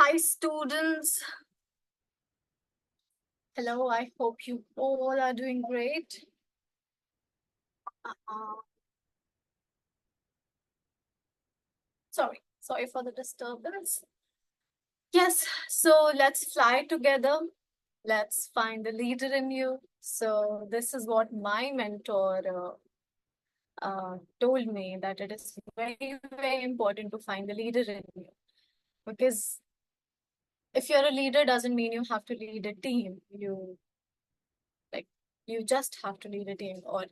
Hi, students. Hello, I hope you all are doing great. Uh, sorry for the disturbance. Yes, so let's fly together. Let's find the leader in you. So, this is what my mentor told me, that it is very, very important to find the leader in you. Because if you're a leader, doesn't mean you have to lead a team. Like you just have to lead a team, or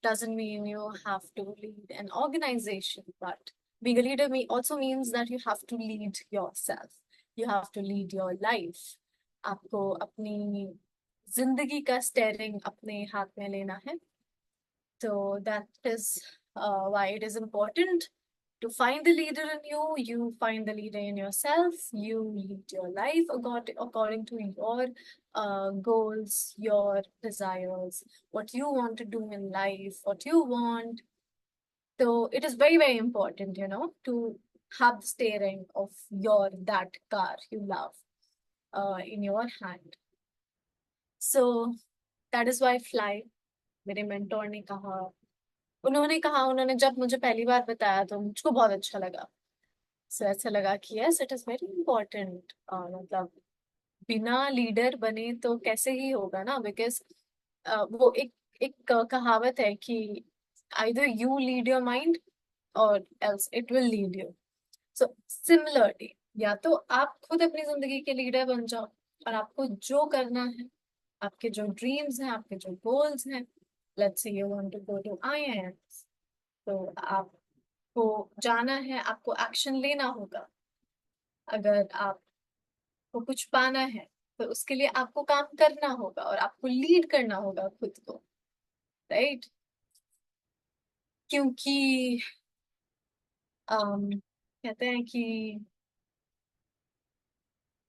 doesn't mean you have to lead an organization. But being a leader also means that you have to lead yourself. You have to lead your life. आपको अपनी जिंदगी का steering अपने हाथ में लेना है. So that is why it is important to find the leader in you. You find the leader in yourself. You lead your life according to your goals, your desires, what you want to do in life, what you want. So it is very, very important, to have the steering of that car you love in your hand. So that is why fly. मेरे mentor ने कहा, उन्होंने जब मुझे पहली बार बताया तो मुझको बहुत अच्छा लगा. सो ऐसा लगा कि yes, it is very important. मतलब बिना लीडर बने तो कैसे ही होगा ना. बिकॉज वो एक कहावत है कि either you lead your mind or else it will lead you. So similarly, या तो आप खुद अपनी जिंदगी के लीडर बन जाओ और आपको जो करना है, आपके जो ड्रीम्स हैं, आपके जो गोल्स हैं. Let's say you want to go to IIMs, तो आपको जाना है, आपको एक्शन लेना होगा. अगर आपको कुछ पाना है तो उसके लिए आपको काम करना होगा और आपको लीड करना होगा खुद को. राइट. क्योंकि कहते हैं कि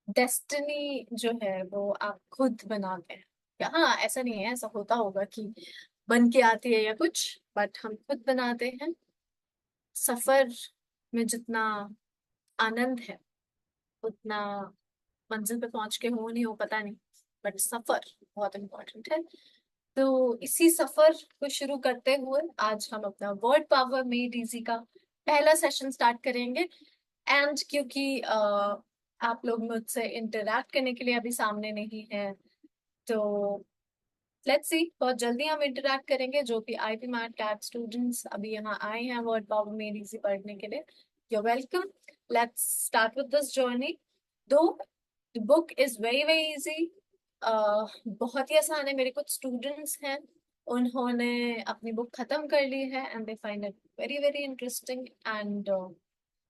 डेस्टिनी जो है वो आप खुद बनाते हैं. या हाँ, ऐसा नहीं है, ऐसा होता होगा कि बन के आती है या कुछ, बट हम खुद बनाते हैं. सफर में जितना आनंद है उतना मंजिल पे पहुंच के हो नहीं हो, पता नहीं. बट सफर बहुत इम्पोर्टेंट है. तो इसी सफर को शुरू करते हुए आज हम अपना वर्ड पावर मेड इजी का पहला सेशन स्टार्ट करेंगे. एंड क्योंकि आप लोग मुझसे इंटरैक्ट करने के लिए अभी सामने नहीं है, तो लेट्स सी, बहुत जल्दी हम इंटरैक्ट करेंगे. जो भी आईपी मैट कैट स्टूडेंट्स अभी यहाँ आए हैं वर्ड पावर मेड इजी पढ़ने के लिए, you're welcome. Let's start with this journey. Though the book is very very easy, बहुत ही आसान है. मेरे कुछ स्टूडेंट्स हैं, उन्होंने अपनी बुक खत्म कर ली है and they find it very very interesting and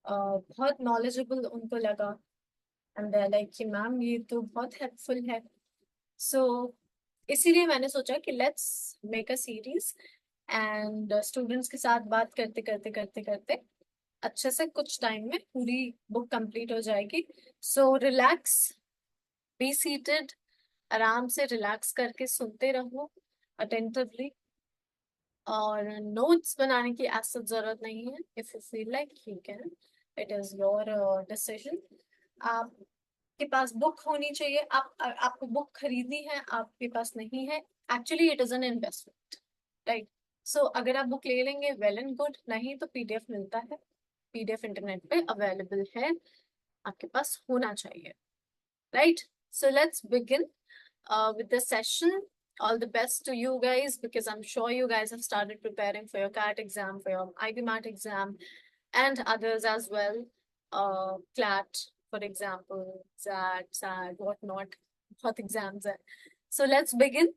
बहुत नॉलेजेबल उनको लगा. एंड दे लाइक कि मैम ये तो बहुत हेल्पफुल है. सो इसीलिए मैंने सोचा कि let's make a series and students के साथ बात करते करते करते करते अच्छे से कुछ टाइम में पूरी बुक कंप्लीट हो जाएगी. सो रिलैक्स, बी सीटेड, आराम से रिलैक्स करके सुनते रहो अटेंटिवली. और नोट्स बनाने की ऐसा जरूरत नहीं है. If you feel like you can, it is your decision. आपके पास बुक होनी चाहिए. आपको बुक खरीदनी है, आपके पास नहीं है, actually it is an investment. Right. So अगर आप बुक ले लेंगे वेल एंड गुड, नहीं तो पीडीएफ मिलता है. पीडीएफ इंटरनेट पे अवेलेबल है, आपके पास होना चाहिए. Right. So let's begin with the session. All the best to you guys, because I'm sure you guys have started preparing for your CAT exam, for your IB MAT exam, and others as well. CLAT, for example, SAT, SAT, whatnot. What exams are. So let's begin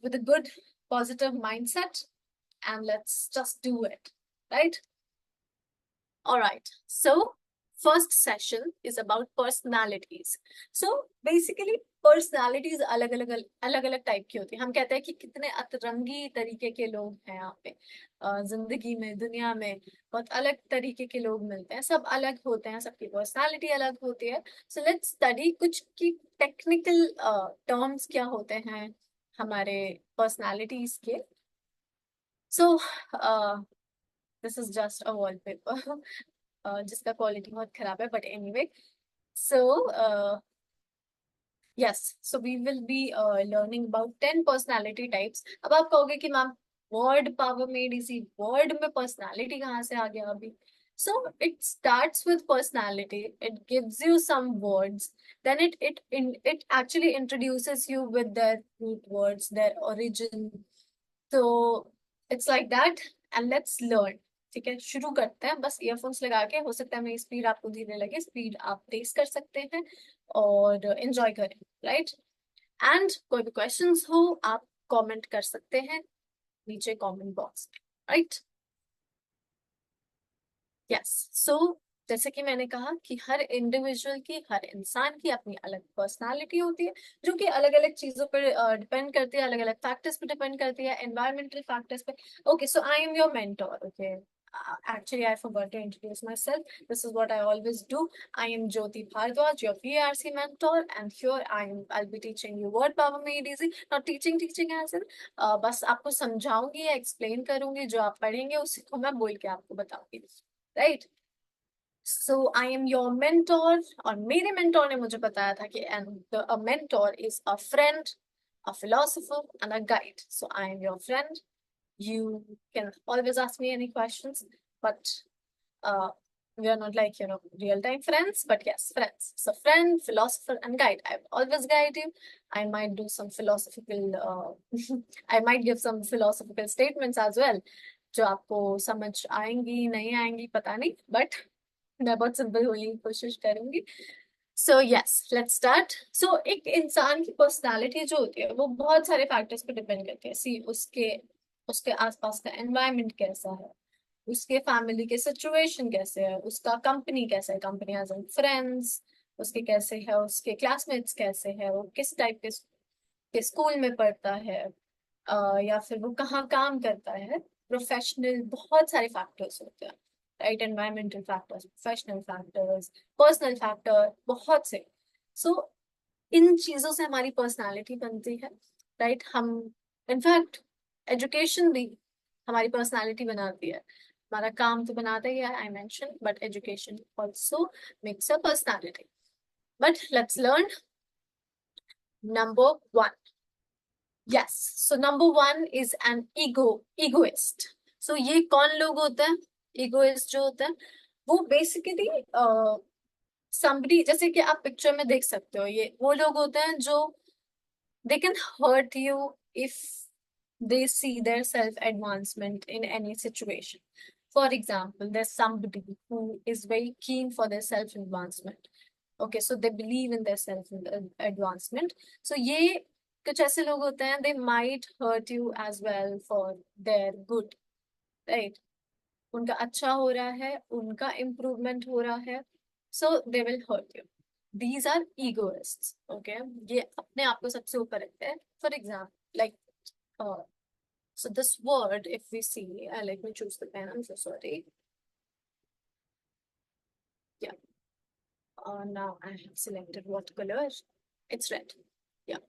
with a good, positive mindset, and let's just do it. Right? All right. So first session is about personalities. So basically personalities अलग अलग type की होती है. हम कहते हैं कि कितने अतरंगी तरीके के लोग हैं यहाँ पे. जिंदगी में, दुनिया में बहुत अलग तरीके के लोग मिलते हैं. सब अलग होते हैं, सबकी पर्सनालिटी अलग होती है. सो लेट्स स्टडी कुछ की टेक्निकल टर्म्स क्या होते हैं हमारे पर्सनालिटीज के. So this is just a wallpaper जिसका क्वालिटी बहुत खराब है, but anyway. So yes, so we will be learning about 10 personality types. अब आप कहोगे कि ma'am word power made easy, word में personality कहाँ से आ गया अभी? So it starts with personality. It gives you some words. Then it actually introduces you with their root words, their origin. So it's like that. And let's learn. ठीक है, शुरू करते हैं. बस ईयरफोन्स लगा के, हो सकता है मेरी स्पीड आपको धीरे लगे, स्पीड आप तेज कर सकते हैं और एंजॉय करें, राइट? एंड कोई भी क्वेश्चंस हो आप कमेंट कर सकते हैं नीचे कमेंट बॉक्स में, राइट? यस, सो जैसे कि मैंने कहा कि हर इंडिविजुअल की, हर इंसान की अपनी अलग पर्सनालिटी होती है, जो कि अलग अलग चीजों पर डिपेंड करती है, अलग अलग फैक्टर्स पे डिपेंड करती है, एनवायरमेंटल फैक्टर्स पे. Okay, so I am your mentor. Okay, actually I forgot to introduce myself. This is what I always do. I am Jyoti Bhardwaj, your VRC mentor, and here I'll be teaching you word power made easy. Not teaching as in बस आपको समझाऊंगी या explain करूंगी, जो आप पढ़ेंगे उसी को मैं बोल के आपको बताऊंगी, right? So I am your mentor, और मेरे मेंटोर ने मुझे बताया था कि and a mentor is a friend, a philosopher, and a guide. So I am your friend. You can always ask me any questions, but uh, we are not like, real time friends, but yes, friends. So, friend, philosopher, and guide. I will always guide you. I might do some philosophical, I might give some philosophical statements as well, जो आपको समझ आएंगी नहीं आएंगी पता नहीं, but मैं बहुत सिंपल होने की कोशिश करूंगी. So yes, let's start. So एक इंसान की पर्सनालिटी जो होती है वो बहुत सारे फैक्टर्स पे डिपेंड करती है. सी उसके उसके आसपास का एनवायरनमेंट कैसा है, उसके फैमिली के सिचुएशन कैसे है, उसका कंपनी कैसा है, कंपनी एज एन फ्रेंड्स उसके कैसे है, उसके क्लासमेट्स कैसे है, वो किस टाइप के स्कूल में पढ़ता है, या फिर वो कहाँ काम करता है. प्रोफेशनल बहुत सारे फैक्टर्स होते हैं, right? Environmental factors, professional factors, personal factor, बहुत से. सो इन चीजों से हमारी पर्सनालिटी बनती है, राइट? हम इनफैक्ट एजुकेशन भी हमारी पर्सनालिटी बनाती है. हमारा काम तो बनाता ही है, I mention, but education also makes a personality. But let's learn. Number one. Yes, so number one is an egoist. So ये कौन लोग होते हैं? इगोइस्ट जो होते हैं वो बेसिकली somebody, जैसे कि आप पिक्चर में देख सकते हो, ये वो लोग होते हैं जो they can hurt you if they see their self advancement in any situation. For example, there's somebody who is very keen for their self advancement. Okay, so they believe in their self advancement. So ये कुछ ऐसे लोग होते हैं, they might hurt you as well for their good, right? उनका अच्छा हो रहा है, उनका इम्प्रूवमेंट हो रहा है, so they will hurt you. These are egoists. Okay, ये अपने आप को सबसे ऊपर रखते हैं. For example, like, so this word, if we see, let me choose the pen, I'm so sorry. Yeah, now I have selected what color. It's red. Yeah.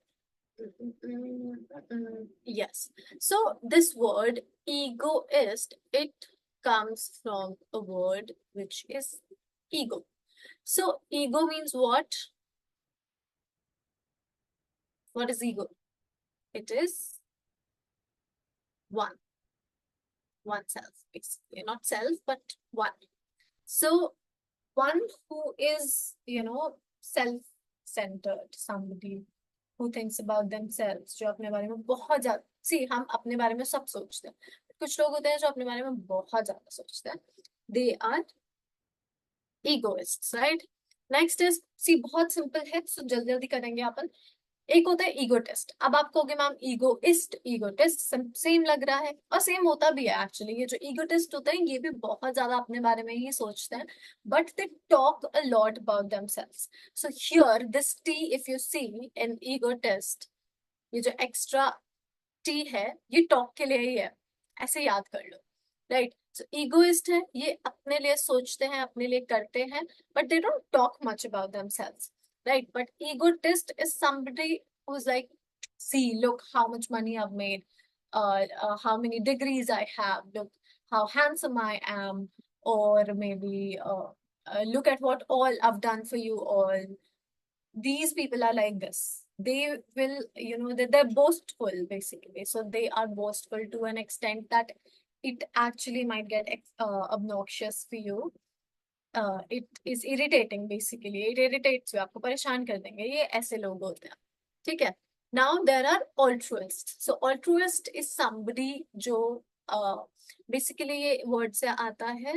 Yes, so this word egoist, it comes from a word which is ego. So ego means what? What is ego? It is one, oneself, basically. Not self, but one. So one who is, self-centered, somebody who thinks about themselves, जो अपने बारे में बहुत ज्यादा, सी हम अपने बारे में सब सोचते हैं, कुछ लोग होते हैं जो अपने बारे में बहुत ज्यादा सोचते हैं. They are egoists, right? Next is, see बहुत सिंपल है, सो जल्दी जल्दी करेंगे अपन. एक होता है ईगोटिस्ट. अब आप कहोगे मैम ईगोइस्ट, ईगोटिस्ट सेम लग रहा है, और सेम होता भी है एक्चुअली. ये जो ईगोटिस्ट होते हैं ये भी बहुत ज्यादा अपने बारे में ही सोचते हैं, but they talk a lot about themselves. So here this T, if you see in egotist, ये जो एक्स्ट्रा टी है ये टॉक के लिए ही है, ऐसे याद कर लो, राइट? सो ईगोइस्ट है, ये अपने लिए सोचते हैं, अपने लिए करते हैं, but they don't talk much about themselves, right? But egotist is somebody who's like, see, look how much money I've made, how many degrees I have, look how handsome I am, or maybe look at what all I've done for you all. These people are like this. They will, they're boastful basically. So they are boastful to an extent that it actually might get obnoxious for you. It is irritating basically. It irritates you. आपको परेशान कर देंगे. ये ऐसे लोग होते हैं. ठीक है. Now there are altruists. So altruist is somebody जो basically ये word से आता है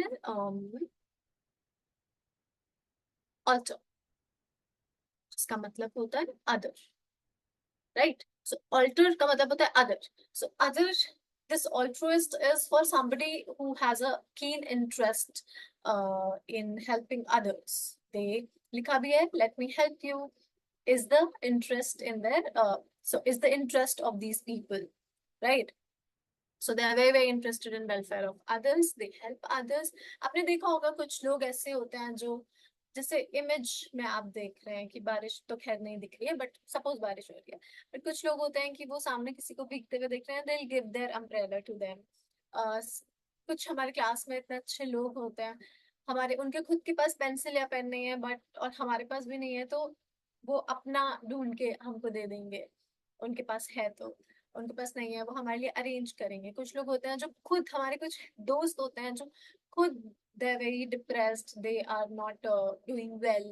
alter, इसका मतलब होता है other, right? So alter का मतलब होता है other. So other, this altruist is for somebody who has a keen interest in helping others. They लिखा भी है, let me help you, is the interest in their so is the interest of these people, right? So they are very very interested in welfare of others. They help others. आपने देखा होगा कुछ लोग ऐसे होते हैं जो, जैसे इमेज में आप देख रहे हैं कि बारिश तो खैर नहीं दिख रही है, बट सपोज बारिश हो रही है, बट कुछ लोग होते हैं कि वो सामने किसी को भीगते हुए देख रहे हैं, they'll give their umbrella to them. कुछ हमारे क्लास में इतने अच्छे लोग होते हैं, हमारे उनके खुद के पास पेंसिल या पेन नहीं है, बट और हमारे पास भी नहीं है, तो वो अपना ढूंढ के हमको दे देंगे. उनके पास है तो, उनके पास नहीं है वो हमारे लिए अरेंज करेंगे. कुछ लोग होते हैं जो खुद, हमारे कुछ दोस्त होते हैं जो खुद, they're very depressed, they are not doing well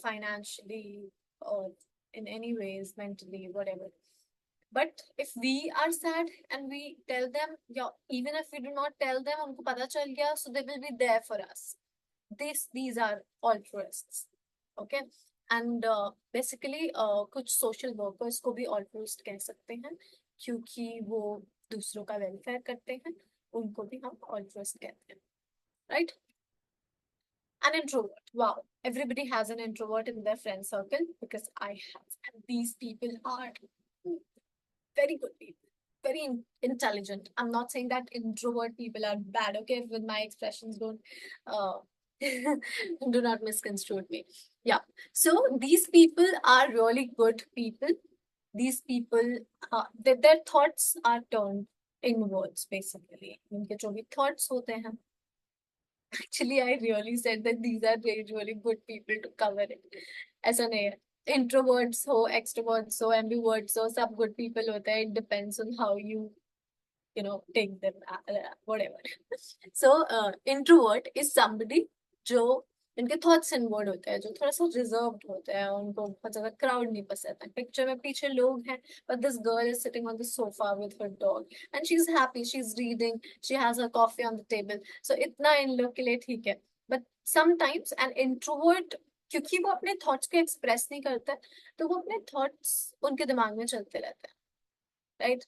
financially or in any ways, mentally, whatever. But if we are sad and we tell them, yeah, even if we do not tell them, हमको पता चल गया, so they will be there for us. These are altruists, okay? And basically कुछ social workers को भी altruist कह सकते हैं, क्योंकि वो दूसरों का welfare करते हैं, उनको भी हम altruist कहते हैं, right? An introvert. Wow, everybody has an introvert in their friend circle, because I have. And these people are very good people, very intelligent. I'm not saying that introvert people are bad, okay? With my expressions, don't do not misconstrue me. Yeah. So these people are really good people. These people, their thoughts are turned inwards, basically. उनके जो भी thoughts होते हैं, actually I really said that these are really really good people to cover it. ऐसा नहीं है. Introverts हो, extroverts हो, ambiverts हो, सब good people होते हैं. It depends on how you take them, whatever. So introvert is somebody जो इनके थॉट्स इनवर्ड होते हैं, जो थोड़ा सा रिजर्व्ड होते हैं, उनको बहुत ज्यादा क्राउड नहीं पसंद है. पिक्चर में पीछे लोग हैं, but this girl is sitting on the sofa with her dog and she's happy, she's reading, she has her coffee on the table. So इतना इन लोग के लिए ठीक है. But sometimes an introvert, क्योंकि वो अपने थॉट्स को एक्सप्रेस नहीं करता, तो वो अपने थॉट्स उनके दिमाग में चलते रहते हैं, राइट?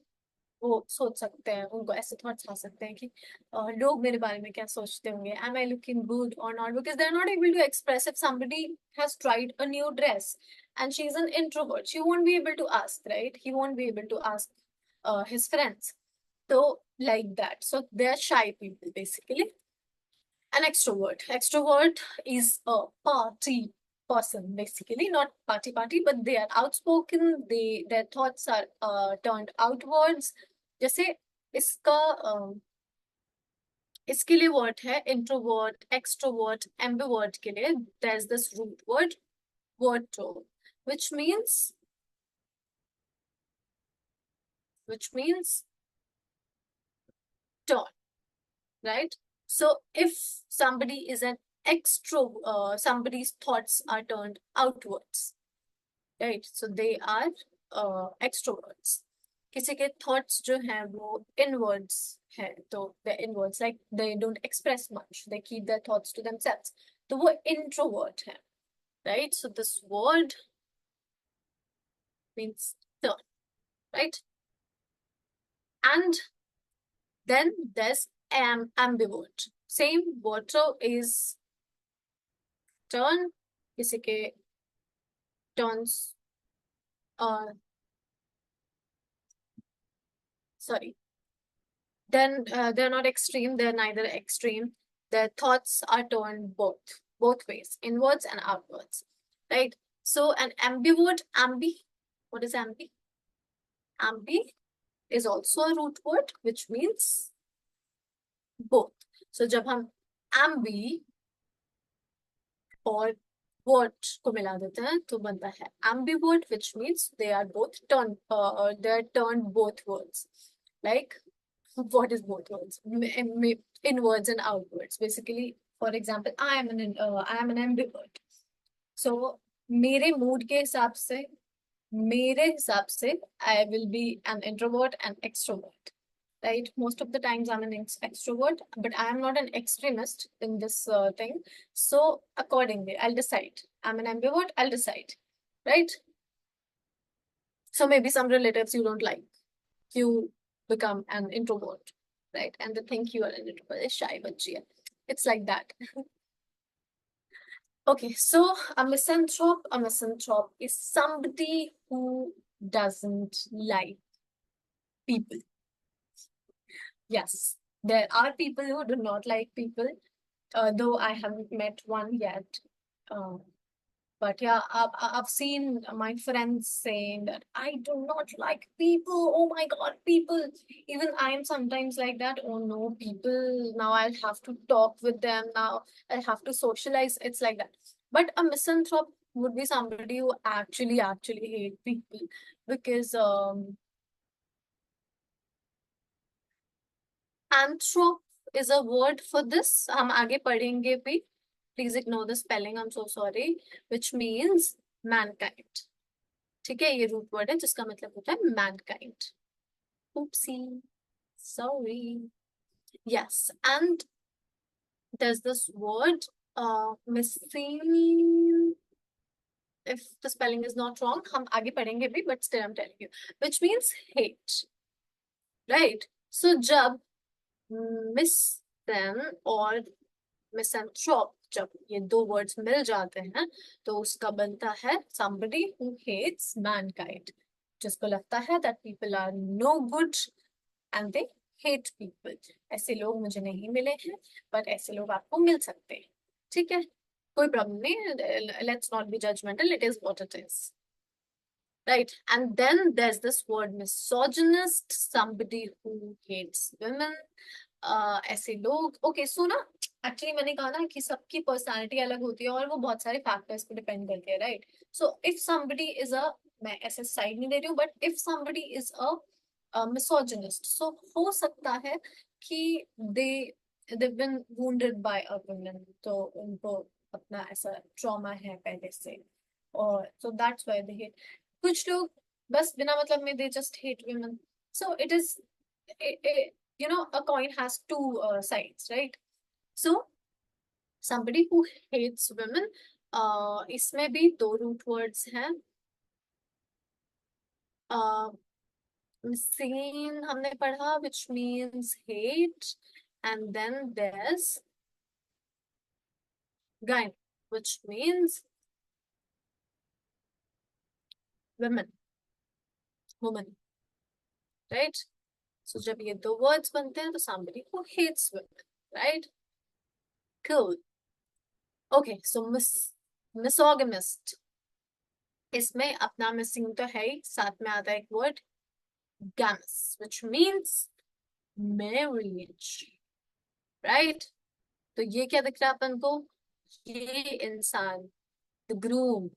वो सोच सकते हैं, उनको ऐसे थॉट्स आ सकते हैं कि लोग मेरे बारे में क्या सोचते होंगे, am I looking good or not, because they're not able to express. If somebody has tried a new dress and she's an introvert, she won't be able to ask, right? He won't be able to ask his friends. So like that, so they're shy people basically. An extrovert is a party person, basically not party, but they are outspoken, their thoughts are turned outwards. जैसे इसका इसके लिए word है introvert, extrovert, ambivert के लिए there is this root word verto, which means turn, right? So if somebody is an somebody's thoughts are turned outwards, right? So they are extroverts. किसी के thoughts जो हैं वो इनवर्ड्स हैं, तो they inwards, like they don't express much, they keep their thoughts to themselves, तो वो introvert है, right? So this word means turn, right? And then there's ambivert. Same, water is turn, किसी के turns sorry, then they're not extreme, they're neither extreme. Their thoughts are turned both ways, inwards and outwards, right? So an ambivert, what is ambi? Ambi is also a root word, which means both. So जब हम ambi और word को मिला देते हैं तो बनता है ambivert, which means they are both turn, they are turn both words, like what is both words inwards and outwards basically. For example, I am an ambivert. So मेरे मूड के हिसाब से, मेरे हिसाब से I will be an introvert and extrovert, right? Most of the times I'm an extrovert, but I am not an extremist in this thing. So accordingly I'll decide. I'm an ambivert, I'll decide, right? So maybe some relatives you don't like, you become an introvert, right? And they think you are an introvert, shy bachchi hai. It's like that. Okay, so a misanthrope is somebody who doesn't like people. Yes, there are people who do not like people, though I haven't met one yet. Uh, But yeah, I've seen my friends saying that I do not like people. Oh my God, people. Even I am sometimes like that. Oh no, people. Now I'll have to talk with them. Now I'll have to socialize. It's like that. But a misanthrope would be somebody who actually hate people because anthrop is a word for this. हम आगे पढ़ेंगे भी. Please ignore the spelling. I'm so sorry. Which means mankind. ठीक है, ये root word है जिसका मतलब होता है Mankind. Oopsie, sorry. Yes, and there's this word missing. If the spelling is not wrong, हम आगे पढ़ेंगे भी, but still I'm telling you, which means hate, right? So जब miss them और misanthrope, जब ये दो words मिल जाते हैं तो उसका बनता है somebody who hates mankind, जिसको लगता है that people are no good and they hate people. ऐसे लोग मुझे नहीं मिले हैं, but ऐसे लोग आपको मिल सकते हैं. ठीक है, कोई प्रॉब्लम नहीं. Let's not be judgmental. It is what it is. Right. And then there's this word misogynist, somebody who hates women. ऐसे लोग, ओके सुना, एक्चुअली मैंने कहा ना कि सबकी पर्सनालिटी अलग होती है और वो बहुत सारे फैक्टर्स पे डिपेंड करती है, right? So if somebody is a, मैं ऐसे साइड नहीं दे रही हूँ, but if somebody is a misogynist, so हो सकता है कि they've been wounded by a woman, तो उनको अपना ऐसा ट्रॉमा है पहले से, और so that's why they hate. कुछ लोग बस बिना मतलब में they just hate women. So it is, you know, a coin has two sides, right? So somebody who hates women, इसमें भी दो रूट वर्ड्स हैं. Seen हमने पढ़ा, which means hate, and then there's gain, which means women, woman, right? So जब ये दो words बनते हैं तो somebody who hates women, right? Cool. Okay, so misogynist, इसमें अपना मिसिंग तो है ही, साथ में आता है एक word gamus, which means marriage, right? तो ये क्या दिख रहा है अपन को? ये इंसान, the groom,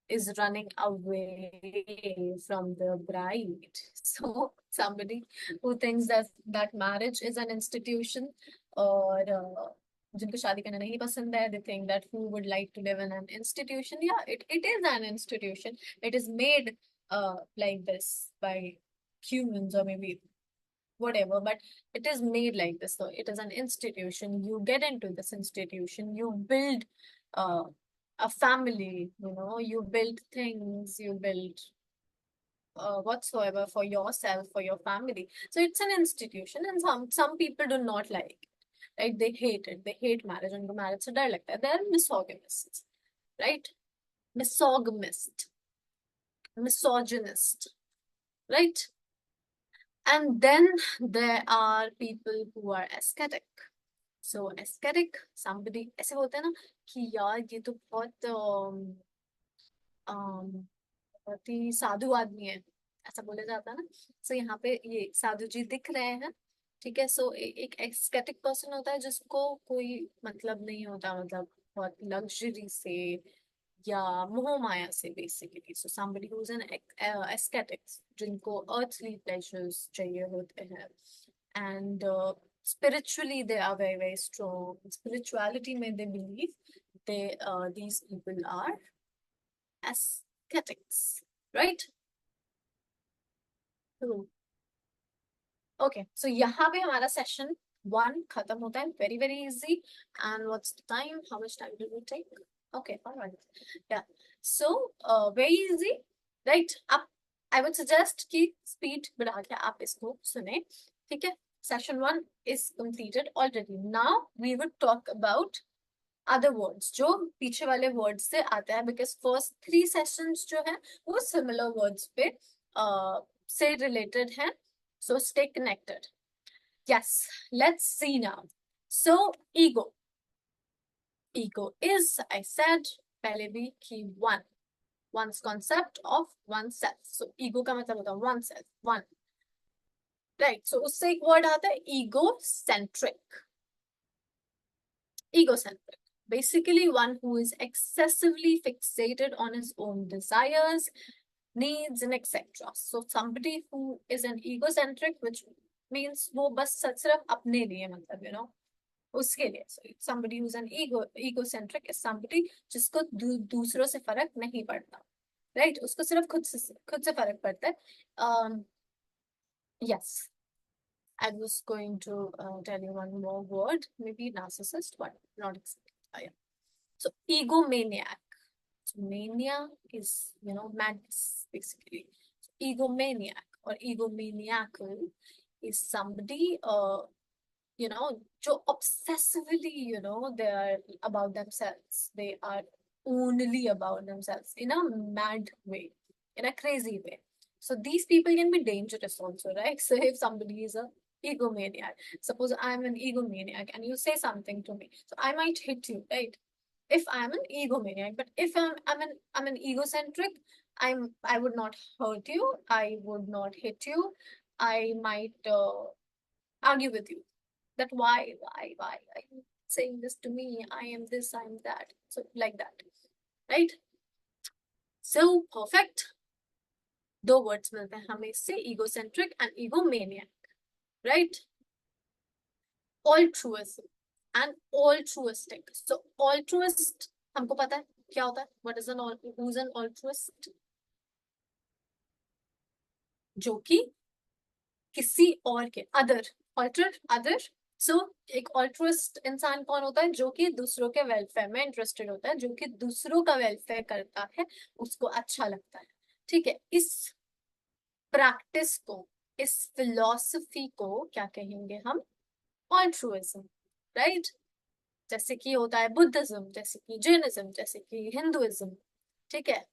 is running away from the bride. So somebody who thinks that marriage is an institution, और जिनको शादी करना नहीं पसंद है, they think that who would like to live in an institution. Yeah, it is an institution. It is made like this by humans or maybe whatever, but it is made like this. So it is an institution. You get into this institution, you build uh, a family, you know, you build things, you build whatsoever for yourself, for your family. So it's an institution, and some people do not like it, right? They hate it. They hate marriage. उनको marriage से डर लगता है. They are misogynists, right? Misogynist, misogynist, right? And then there are people who are aesthetic. So aesthetic, somebody ऐसे बोलते हैं ना कि यार ये तो बहुत ही साधु आदमी है, ऐसा बोला जाता है ना. सो यहाँ पे ये साधु जी दिख रहे हैं, ठीक है. सो एक एस्थेटिक पर्सन होता है जिसको कोई मतलब नहीं होता, मतलब बहुत लग्जरी से या मोह माया से basically. So somebody who's an aesthetics, जिनको earthly pleasures चाहिए होते हैं, and spiritually they are very very strong. Spirituality में they believe, these people are aesthetics, right? Okay, so यहाँ पे हमारा सेशन 1 खत्म होता है. Very very easy. And what's the time, how much time do we take? Okay, alright, yeah. So very easy, right? अब I would suggest कि speed बढ़ा के आप इसको सुने, ठीक है? Session 1 is completed already. Now we would talk about other words जो पीछे वाले वर्ड्स से आते हैं, बिकॉज फर्स्ट 3 सेशंस जो है वो सिमिलर वर्ड्स पे से रिलेटेड है. So stay connected. Yes, let's see now. So ego. Ego is, I said पहले भी कि one's concept of oneself. So ego का मतलब होता है oneself, one. Right. So उससे एक word आता है egocentric. Egocentric. Basically one who is excessively fixated on his own desires, needs and etc. So somebody who is an egocentric, which means वो बस सिर्फ अपने लिए, मतलब उसके लिए. So somebody who's an egocentric is somebody जिसको दूसरों से फर्क नहीं पड़ता, right? उसको सिर्फ खुद से फर्क पड़ता है. Yes, I was going to tell you one more word, maybe narcissist, but not exactly. Yeah. So egomaniac. So mania is, madness, basically. So egomaniac or egomaniacal is somebody, जो obsessively, they are about themselves. They are only about themselves in a mad way, in a crazy way. So these people can be dangerous also, right? So if somebody is a egomaniac, suppose I'm an egomaniac and you say something to me, so I might hit you, right? If I'm an egomaniac, but if I'm an egocentric, I would not hurt you, I would not hit you, I might argue with you that why are you saying this to me? I am this, I am that. So like that, right? So perfect. 2 words मिलते हैं हमें इससे, egocentric and egomaniac, right? Altruism and altruistic. So altruist हमको पता है क्या होता है. What is who's an altruist? जो कि किसी और के अदर. सो एक ऑल्ट्रुइस्ट इंसान कौन होता है? जो कि दूसरों के वेलफेयर में इंटरेस्टेड होता है, जो कि दूसरों का वेलफेयर करता है, उसको अच्छा लगता है, ठीक है? इस प्रैक्टिस को, इस फिलॉसफी को क्या कहेंगे हम? Altruism, right? जैसे कि होता है बुद्धिज्म, जैसे कि जैनिज्म, जैसे कि हिंदुइज्म, ठीक है?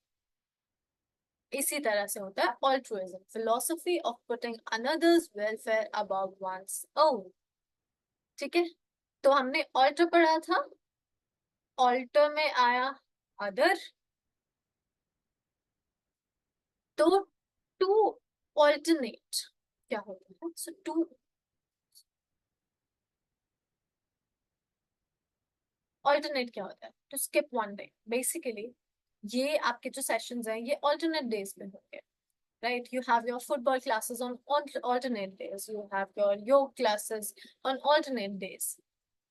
इसी तरह से होता है altruism, philosophy of putting another's welfare above one's own, ठीक है? तो हमने ऑल्टर पढ़ा था, ऑल्टर में आया अदर, तो टू ऑल्टरनेट क्या होता है? सो टू ऑल्टरनेट क्या होता है? To skip one day. Basically ये आपके जो सेशंस हैं ये ऑल्टरनेट डेज पे होंगे, right? You have your football classes on alternate days, you have your yoga classes on alternate days,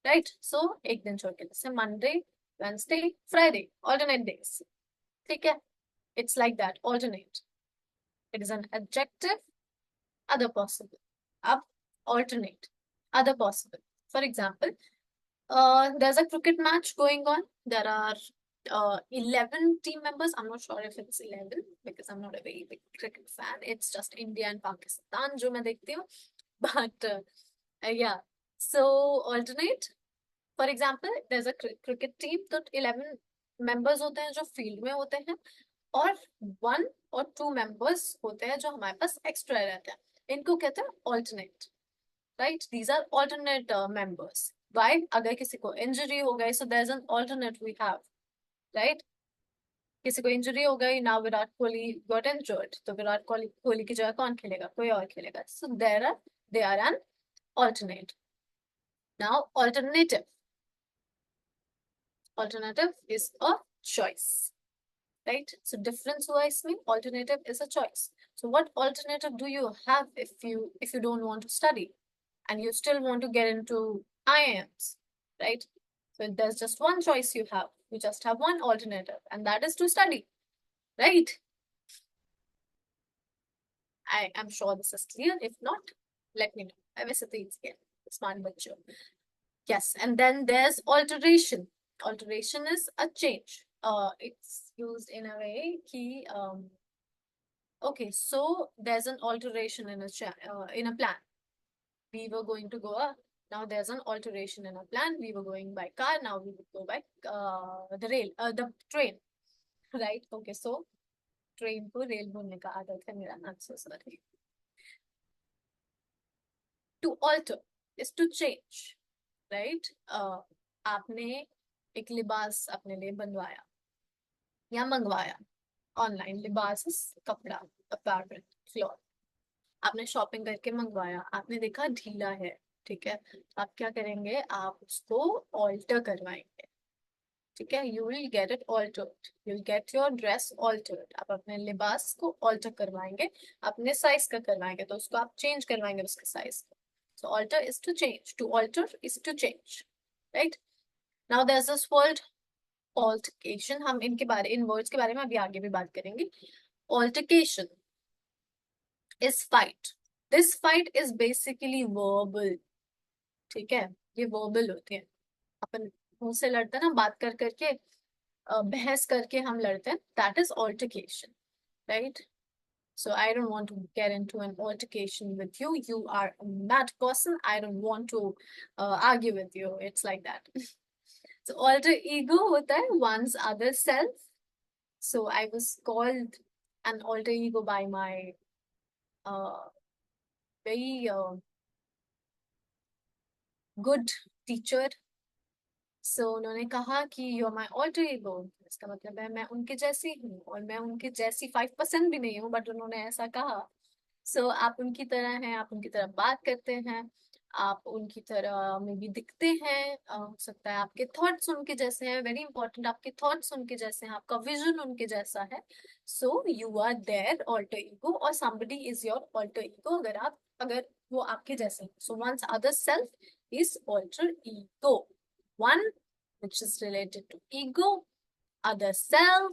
right? So एक दिन छोड़ के, जैसे Monday, Wednesday, Friday, alternate days, ठीक है? It's like that, alternate. It is an adjective, other possible. अब alternate, other possible. For example, there's a cricket match going on. There are 11 team members. I'm not sure if it's 11 because I'm not a very big cricket fan. It's just India and Pakistan जो मैं देखती हूँ. But yeah, so alternate. For example, there's a cricket team. तो 11 members होते हैं जो field में होते हैं, और 1 or 2 members होते हैं जो हमारे पास extra रहते हैं. इनको कहते हैं alternate, right? These are alternate members. Why? अगर किसी को इंजरी हो गई, so there's an alternate we have, right? किसी को इंजरी हो गई, now Virat Kohli got injured, तो विराट कोहली की जगह कौन खेलेगा? कोई और खेलेगा. So they are an alternate. Now alternative. Alternative is a choice, right? So difference हुआ इसमें, alternative is a choice. So what alternative do you have if you don't want to study and you still want to get into IIMs, right? So there's just one choice you have. You just have one alternative, and that is to study, right? I am sure this is clear. If not, let me know. वैसे तो easy है, smart बच्चों. Yes, and then there's alteration. Alteration is a change. It's used in a way कि okay, so there's an alteration in in a plan. We were going to go up. Now there's an alteration in a plan. We were going by car. Now we would go by the train, right? Okay, so train को rail बोलने का आदत है मेरा. I'm so sorry. To alter is to change, right? आपने एक लिबास अपने लिए बनवाया या मंगवाया ऑनलाइन. लिबास कपड़ा, फैब्रिक, क्लॉथ. आपने शॉपिंग करके मंगवाया, आपने देखा ढीला है, ठीक है. आप क्या करेंगे, आप उसको ऑल्टर करवाएंगे, ठीक है. You will get it altered, you will get your dress altered. आप अपने लिबास को ऑल्टर करवाएंगे, अपने साइज का करवाएंगे, तो उसको आप चेंज करवाएंगे उसके साइज को. So alter is to change, to alter is to change, right. Now there is this word altercation. हम इन वर्ड्स के बारे में अभी आगे भी बात करेंगे. Altercation is fight. This fight is basically verbal, ठीक है. ये verbal होते हैं. अपन मुंह से लड़ते हैं ना, बात कर करके, बहस करके हम लड़ते हैं. That is altercation, right? So I don't want to get into an altercation with you. You are a mad person. I don't want to argue with you. It's like that. So alter ego होता है one's other self. So I was called an alter ego by my very good teacher. So उन्होंने कहा कि you are my alter ego. इसका मतलब है मैं उनके जैसी हूँ, और मैं उनके जैसी 5% भी नहीं हूँ, बट उन्होंने ऐसा कहा. सो आप उनकी तरह हैं, आप उनकी तरह बात करते हैं, आप उनकी तरह में भी दिखते हैं. हो सकता है आपके थॉट्स उनके जैसे हैं. वेरी इंपॉर्टेंट, आपके थॉट्स उनके जैसे हैं, आपका विजन उनके जैसा है. So you are their alter ego, और somebody is your alter ego अगर वो आपके जैसे हैं. So once other self is alter ego. One which is related to ego, other self,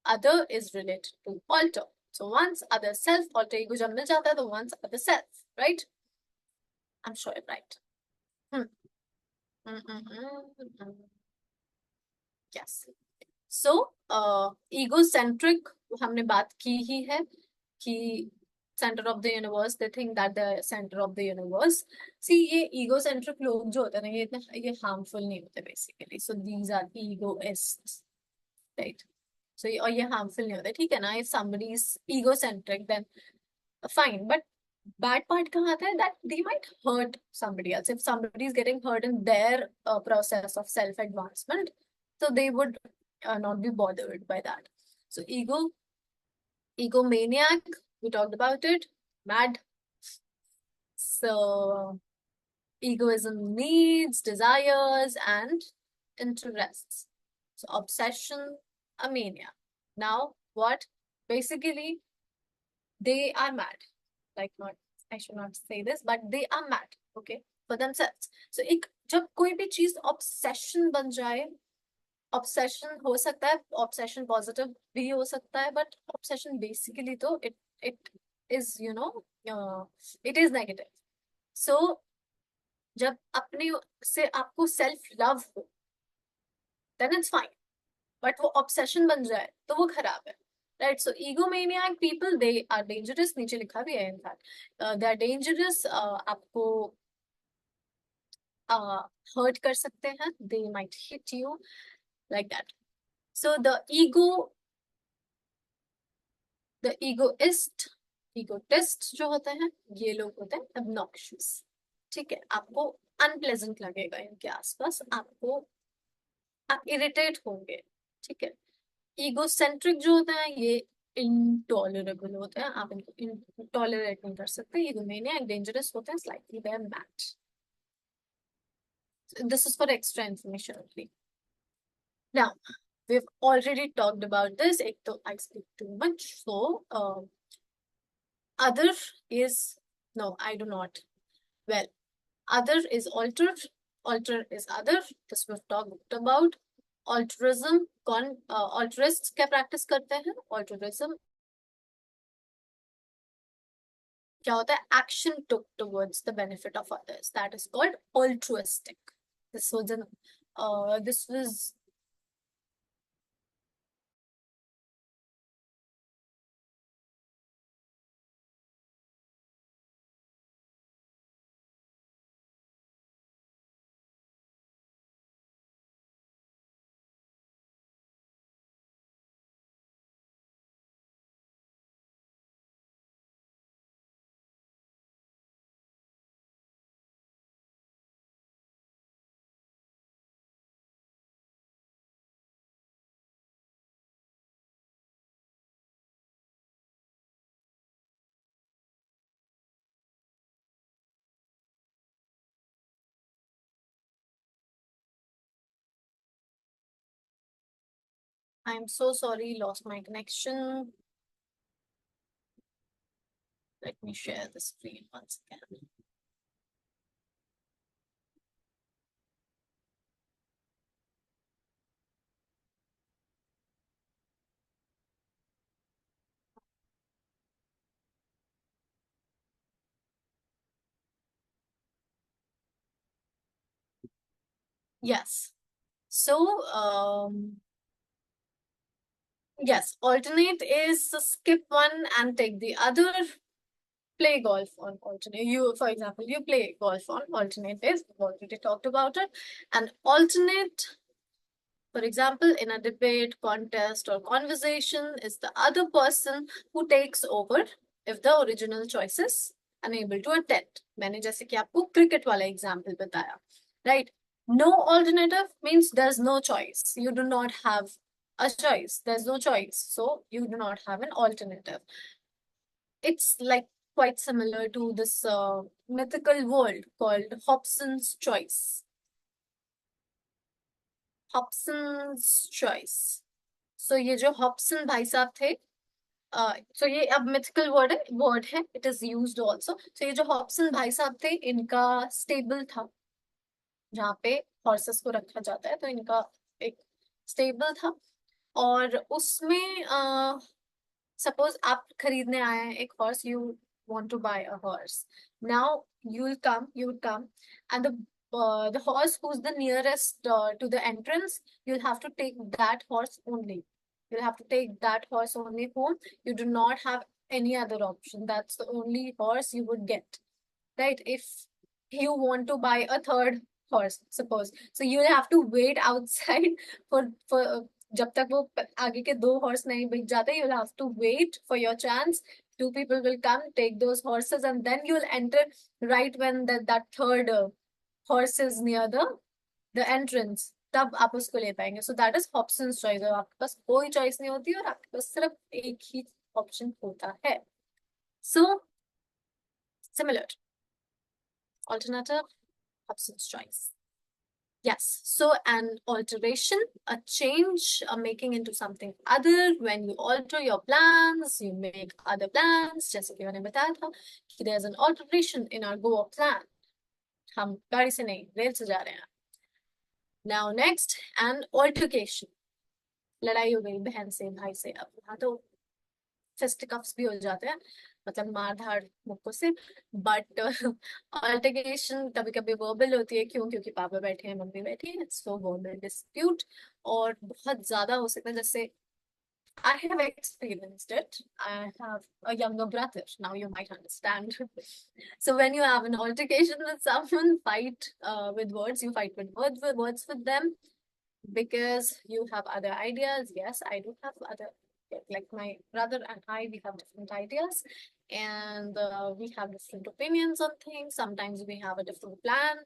other is related to alter. So once other self, alter ego जब मिल जाता है तो once other self, right? I'm sure I'm right. Hmm. Yes. So egocentric हमने बात की ही है कि center of the universe, they think that the center of the universe. See, ये egocentric लोग जो होते हैं ना, ये harmful नहीं होते basically. So these are egoists, right? So और ये harmful नहीं होते, ठीक है ना. If somebody is egocentric, then fine. But bad part कहाँ आता है, that they might hurt somebody else. If somebody is getting hurt in their process of self advancement, so they would not be bothered by that. So egomaniac, we talked about it. Mad. So egoism, needs, desires, and interests. So obsession, a mania. Now what? Basically, they are mad. Like, not, I should not say this, but they are mad, okay, for themselves. So एक जब कोई भी चीज obsession बन जाए, obsession हो सकता है, obsession positive भी हो सकता है, but obsession basically तो it is, it is negative. So जब अपने से आपको self love हो, then it's fine. But वो obsession बन जाए तो वो खराब है, right? So egomaniac people, they are dangerous. नीचे लिखा भी है, in fact they are dangerous. आपको hurt कर सकते हैं, they might hit you like that. So the egotist जो होते हैं, ये लोग होते हैं obnoxious, ठीक है. आपको अनप्लेजेंट लगेगा इनके आसपास, आप इरिटेट होंगे, ठीक है. ईगोसेंट्रिक जो होता है, ये इनटॉलरेबल होते हैं, आप इनको टॉलरेट नहीं कर सकते. ईगोमेनियाक डेंजरस होते हैं, slightly they are mad. This is for extra information only. Now, we've already talked about this. एक तो I speak too much. So, other is, no, I do not. Well, other is alter. Alter is other. This we've talked about. Altruism, altruists क्या practice करते हैं? Altruism क्या होता है? Action took towards the benefit of others. That is called altruistic. This was an, this was, I'm so sorry, lost my connection. Let me share the screen once again. Yes. So, yes, alternate is skip one and take the other. Play golf on alternate. You, for example, you play golf on alternate days. We've already talked about it. And alternate, for example, in a debate, contest, or conversation, is the other person who takes over if the original choice is unable to attend. मैंने जैसे कि आपको cricket वाला example बताया, right? No alternative means there's no choice. You do not have a choice. There's no choice. So you do not have an alternative. It's like quite similar to this mythical world called Hobson's choice. Hobson's choice. So ये जो Hobson भाई साहब थे, so ये अब mythical word है, it is used also. So ये जो हॉब्सन भाई साहब थे, इनका स्टेबल था जहाँ पे हॉर्सेस को रखा जाता है, तो इनका एक स्टेबल था और उसमें सपोज आप खरीदने आए हैं एक horse, you want to buy a horse. Now you would come, and the horse who's the nearest to the entrance, you'll have to take that horse only. You'll have to take that horse only home. You do not have any other option. That's the only horse you would get, right? If you want to buy a third horse, suppose, so you'll have to wait outside for जब तक वो आगे के दो horse नहीं बिक जाते, you'll have to wait for your chance. Two people will come, take those horses, and then you'll enter right when that third horse is near the entrance. तब आप उसको ले पाएंगे. So that is Hobson's choice. और आपके पास कोई choice नहीं होती और आपके पास सिर्फ एक ही option होता है. So similar. Alternative, Hobson's choice. Yes, so an alteration, a change, a making into something other. When you alter your plans, you make other plans. जैसे कि मैंने बताया था कि there's an alteration in our Goa plan. हम गाड़ी से नहीं, रेल से जा रहे हैं. Now next, an altercation. लड़ाई हो गई बहन से, भाई से. अब यहाँ तो fisticuffs भी हो जाते हैं, मतलब मार धाड़ मुक्कों से. बट अल्टरकेशन कभी कभी वर्बल होती है. क्यों? क्योंकि पापा बैठे हैं, मम्मी बैठी है, सो वर्बल डिस्प्यूट. और बहुत ज्यादा हो सकता है, जैसे I have experienced it. I have a younger brother. Now you might understand. So when you have an altercation with someone, fight with words, you fight with words with them because you have other ideas. Yes, I do have other, like my brother and I, we have different ideas and we have different opinions on things. Sometimes we have a different plan.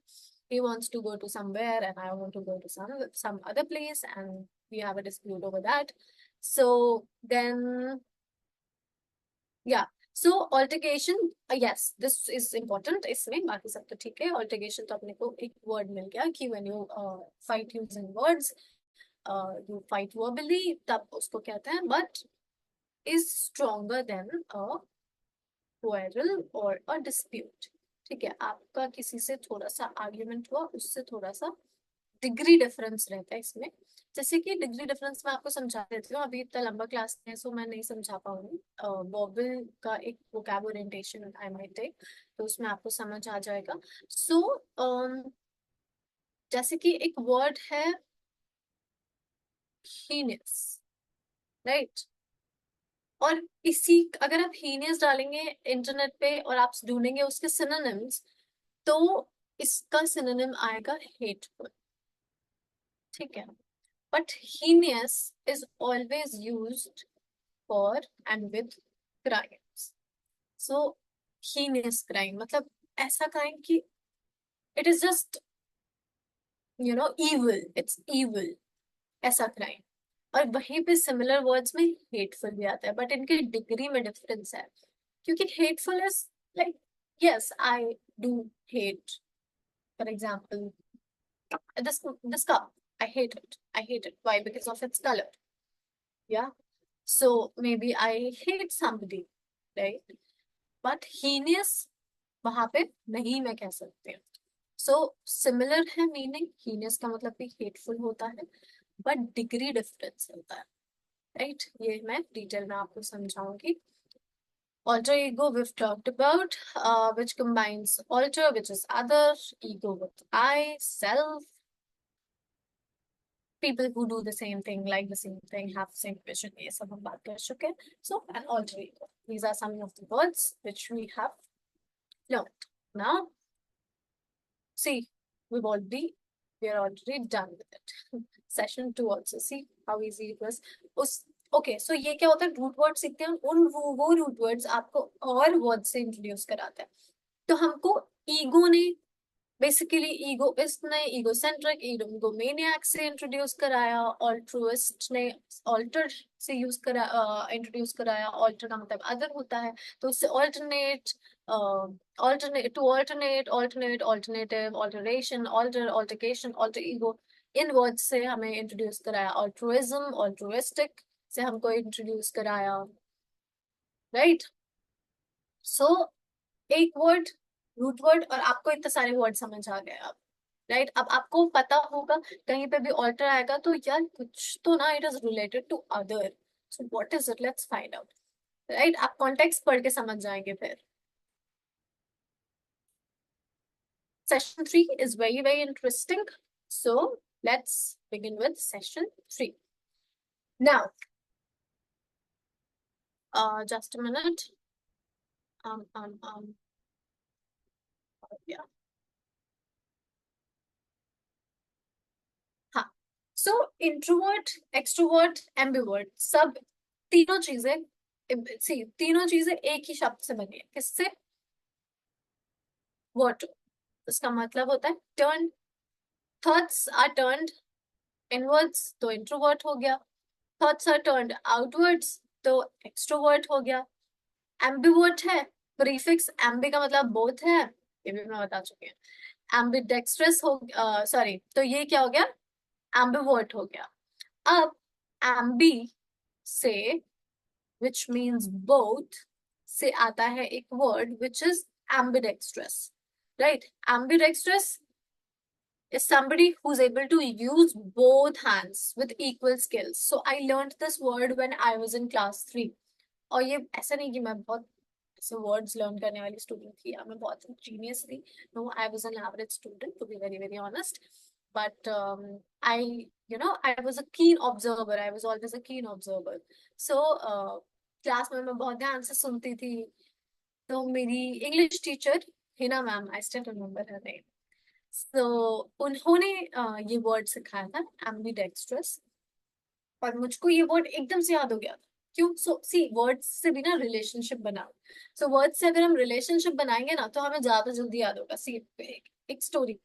He wants to go to somewhere and I want to go to some other place, and we have a dispute over that. So then, yeah. So altercation, yes, this is important. इसमें बाकी सब तो ठीक है. Altercation तो अपने को एक word मिल गया कि when you fight using words, you fight verbally, तब उसको कहते हैं but is stronger then a quarrel और अ डिस्प्यूट। ठीक है, आपका किसी से थोड़ा सा आर्ग्यूमेंट हुआ, उससे थोड़ा सा डिग्री डिफरेंस रहता है इसमें। जैसे कि डिग्री डिफरेंस मैं आपको समझा देती हूँ, अभी इतना लंबा क्लास है सो मैं नहीं समझा पाऊंगी। वोबल का एक vocab orientation I might take, तो उसमें आपको समझ आ जाएगा। सो जैसे कि एक वर्ड है हीनियस, राइट। और इसी, अगर आप हीनियस डालेंगे इंटरनेट पे और आप ढूंढेंगे उसके सिनोनिम्स, तो इसका सिनोनिम आएगा हेटफुल। ठीक है, but heinous is always used for and with crimes. So heinous crime मतलब ऐसा क्राइम कि it is just evil, it's evil, ऐसा क्राइम। और वहीं पे सिमिलर वर्ड्स में हेटफुल भी आता है, बट इनके डिग्री में डिफरेंस है। क्योंकि hateful is like, yes I do hate, for example this cup, I hate it, why? Because of its color, yeah. So maybe I hate somebody, right? But heinous वहां पे नहीं मैं कह सकती हूँ। सो सिमिलर है मीनिंग, हीनियस का मतलब भी हेटफुल होता है, बट डिग्री डिफरेंस होता है, राइट। ये मैं डिटेल में आपको समझाऊंगी। Alter ego we've talked about, which combines alter, which is other, ego with I, self, people who do the same thing, like the same thing, have the same vision. ये सब हम बात कर चुके हैं. So an alter ego. These are some of the words which we have learned. Now, see, we are already done with it. Session 2 also. See how easy it was. उस okay so ये क्या होता है, root word सीखते हैं, उन वो root words आपको और वर्ड से इंट्रोड्यूस कराते हैं। तो हमको ईगो ने बेसिकली ईगोइस्ट ने ईगोसेंट्रिक ईगोमेनियक से इंट्रोड्यूस कराया, ऑल्ट्रुइस्ट ने ऑल्टर से यूज करा इंट्रोड्यूस कराया। ऑल्टर का मतलब अदर होता है, तो उससे alternate, alternate, alternative, alteration, altercation, alter ego, इन वर्ड्स से हमें इंट्रोड्यूस कराया। ऑल्ट्रुइज्म, ऑल्ट्रुइस्टिक से हमको इंट्रोड्यूस कराया, राइट। सो एक वर्ड, रूट वर्ड, और आपको इतने सारे वर्ड समझ आ गए अब, राइट। अब आपको पता होगा कहीं पे भी ऑल्टर आएगा तो यार कुछ तो ना, it is related to other, so what is it, let's find out, right. आप कॉन्टेक्स्ट पढ़ के समझ जाएंगे फिर। Session 3 is very, very interesting. So let's begin with session 3. Now, just a minute. Um, um, um, yeah. हाँ, सो introvert, extrovert, ambivert, सब तीनों चीजें, सी तीनों चीजें एक ही शब्द से बनी है, किससे? वर्ड। उसका मतलब होता है turn. Thoughts are turned inwards तो इंट्रोवर्ट हो गया, थॉट्स आर टर्न्ड आउटवर्ड्स तो एक्सट्रोवर्ट हो गया। एम्बिवर्ट है, प्रीफिक्स एम्बी का मतलब बोथ है, ये भी मैं बता चुकी हूँ। एम्बिडेक्स्ट्रस हो, सॉरी, तो ये क्या हो गया, एम्बिवर्ट हो गया। अब एम्बी से, which means both, से आता है एक word which is ambidextrous, right? Ambidextrous is somebody who's able to use both hands with equal skills. So I learned this word when I was in class 3. और ये ऐसा नहीं कि मैं बहुत ऐसे वर्ड्स लर्न करने वाली स्टूडेंट थी या मैं बहुत जीनियस थी, no, I was an average student to be very very honest, but I, I was a keen observer, I was always a keen observer. So class में मैं बहुत ध्यान से सुनती थी, तो मेरी English teacher Hina ma'am, I still remember her name, so उन्होंने ये वर्ड सिखाया था, एम्बीडेक्स्ट्रस, और मुझको ये वर्ड एकदम से याद हो गया था। क्यों? सो सी वर्ड्स से भी ना रिलेशनशिप बनाओ। सो वर्ड से अगर हम रिलेशनशिप बनाएंगे ना तो हमें ज्यादा जल्दी याद होगा। सी एक स्टोरी,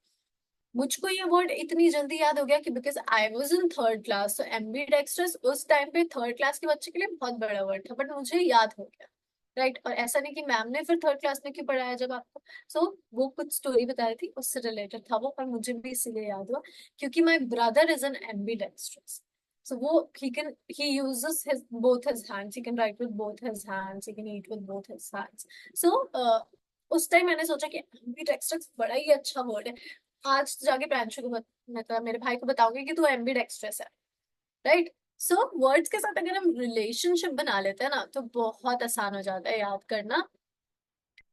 मुझको ये वर्ड इतनी जल्दी याद हो गया कि because I was in third class, तो एम्बीडेक्स्ट्रस उस टाइम पे थर्ड क्लास के बच्चे के लिए बहुत बड़ा वर्ड था, बट मुझे याद हो गया, राइट। और ऐसा नहीं कि मैम ने फिर थर्ड क्लास में क्यों पढ़ाया जब आपको, सो वो कुछ स्टोरी बताई थी उससे रिलेटेड था वो, और मुझे भी इसीलिए याद हुआ क्योंकि my brother is an ambidextrous. So he uses both his hands. He can write with both his hands. He can eat with both his hands. So उस टाइम मैंने सोचा कि एम्बीडेक्स्ट्रस बड़ा ही अच्छा वर्ड है. आज जाके प्रांशु को मतलब मेरे भाई को बताऊंगी कि तू एम्बीडेक्स्ट्रस है, राइट. सो वर्ड्स के साथ अगर हम रिलेशनशिप बना लेते हैं ना तो बहुत आसान हो जाता है याद करना.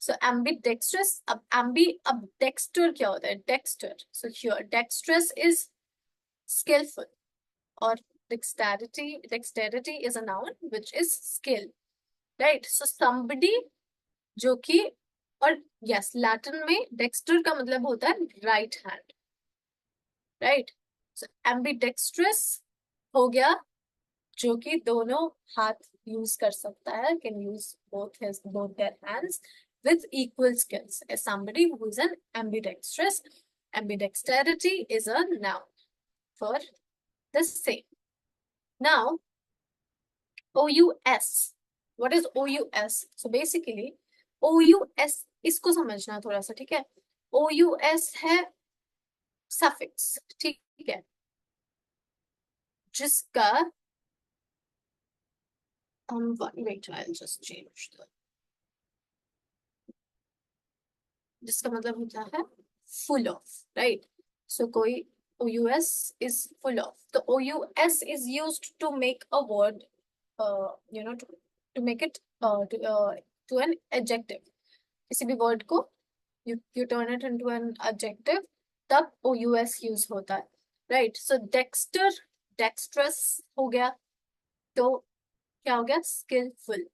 सो एम्बीडेक्स्ट्रस. अब डेक्स्टर क्या होता है? Dexter. So here dextrous is skillful, or dexterity is a noun which is skill, right? So somebody जो कि, और yes, लैटिन में डेक्स्टर का मतलब होता है राइट हैंड, राइट. सो एम्बीडेक्स्ट्रस हो गया जो कि दोनों हाथ यूज कर सकता है, can use both their hands with equal skills, as somebody who is an ambidextrous. Ambidexterity is a noun for the same. Now, OUS. What is OUS? So basically, OUS इसको समझना थोड़ा सा, ठीक है. OUS है suffix, ठीक है, जिसका wait, I'll just change the, जिसका मतलब होता है full of, right? So कोई OUS is full of. The OUS is used to make a word, to make it to an adjective. किसी भी word को you turn it into an adjective, तब OUS use होता है, right. सो Dexter, dextrous हो गया, तो क्या हो गया? Skilful,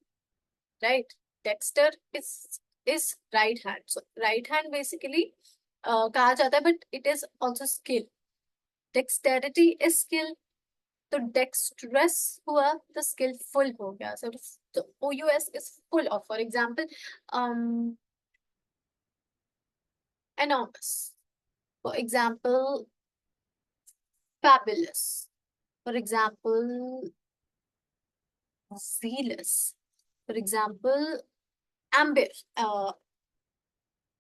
right. Dexter is right hand. So right hand basically कहा जाता है, but it is also skill. Dexterity is skill, तो डेक्स्ट्रस हुआ तो स्किलफुल हो गया. So OUS is full of. For example, enormous. For example, fabulous. For example, zealous. For example,